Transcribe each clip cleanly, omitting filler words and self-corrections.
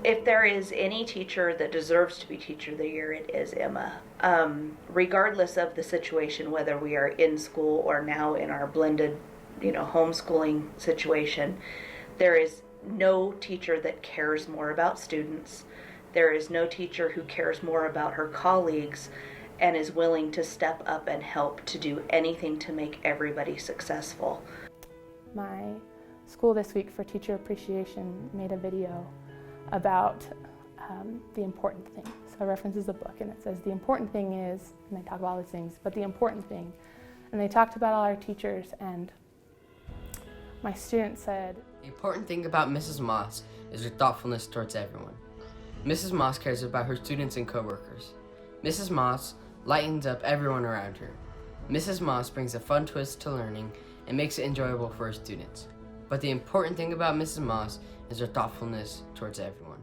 If there is any teacher that deserves to be Teacher of the Year, it is Emma. Regardless of the situation, whether we are in school or now in our blended, homeschooling situation, there is no teacher that cares more about students. There is no teacher who cares more about her colleagues and is willing to step up and help to do anything to make everybody successful. My school this week for Teacher Appreciation made a video about the important thing. So it references a book and it says the important thing is, and they talk about all these things, but the important thing. And they talked about all our teachers, and my student said, the important thing about Mrs. Moss is her thoughtfulness towards everyone. Mrs. Moss cares about her students and coworkers. Mrs. Moss lightens up everyone around her. Mrs. Moss brings a fun twist to learning and makes it enjoyable for her students. But the important thing about Mrs. Moss is her thoughtfulness towards everyone.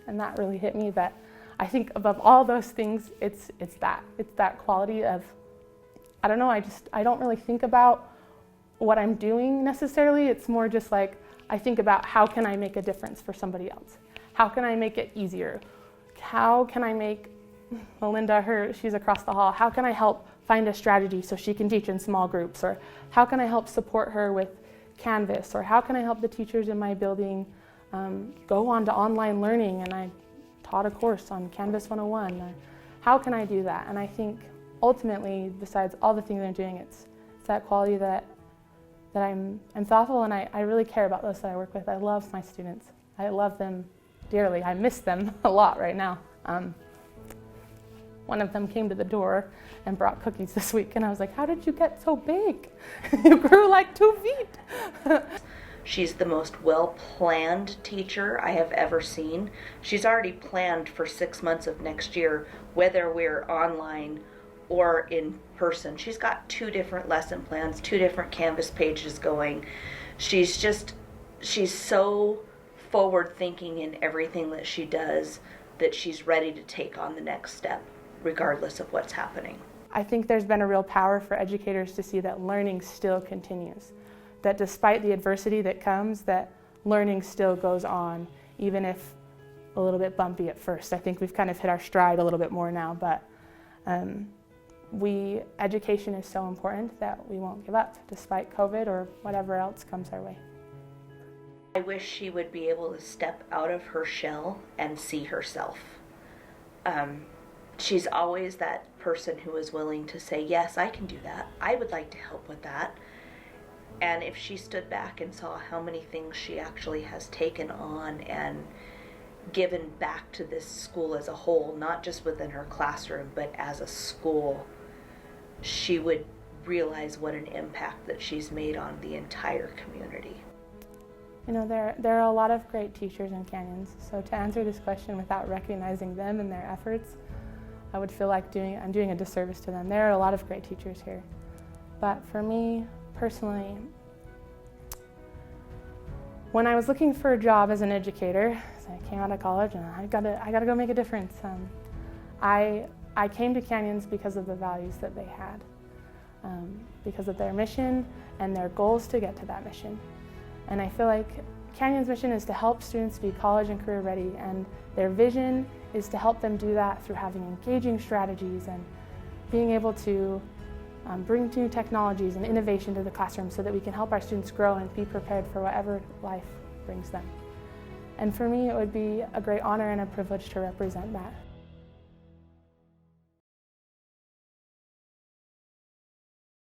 And that really hit me, that I think above all those things, it's that quality of, I don't know, I don't really think about what I'm doing necessarily. It's more just like, I think about how can I make a difference for somebody else? How can I make it easier? How can I make Melinda, she's across the hall, how can I help find a strategy so she can teach in small groups? Or how can I help support her with Canvas? Or how can I help the teachers in my building go on to online learning? And I taught a course on Canvas 101. How can I do that? And I think ultimately, besides all the things I'm doing, it's that quality that I'm thoughtful, and I really care about those that I work with. I love my students. I love them dearly. I miss them a lot right now. One of them came to the door and brought cookies this week, and I was like, how did you get so big? You grew like 2 feet. She's the most well-planned teacher I have ever seen. She's already planned for 6 months of next year, whether we're online or in person. She's got 2 different lesson plans, 2 different Canvas pages going. She's so forward-thinking in everything that she does that she's ready to take on the next step, regardless of what's happening. I think there's been a real power for educators to see that learning still continues, that despite the adversity that comes, that learning still goes on, even if a little bit bumpy at first. I think we've kind of hit our stride a little bit more now, but education is so important that we won't give up, despite COVID or whatever else comes our way. I wish she would be able to step out of her shell and see herself. She's always that person who is willing to say, yes, I can do that. I would like to help with that. And if she stood back and saw how many things she actually has taken on and given back to this school as a whole, not just within her classroom, but as a school, she would realize what an impact that she's made on the entire community. You know, there are a lot of great teachers in Canyons, so to answer this question without recognizing them and their efforts, I would feel like I'm doing a disservice to them. There are a lot of great teachers here. But for me, personally, when I was looking for a job as an educator, so I came out of college and I gotta go make a difference. I came to Canyons because of the values that they had, because of their mission and their goals to get to that mission. And I feel like Canyons' mission is to help students be college and career ready, and their vision is to help them do that through having engaging strategies and being able to bring new technologies and innovation to the classroom so that we can help our students grow and be prepared for whatever life brings them. And for me, it would be a great honor and a privilege to represent that.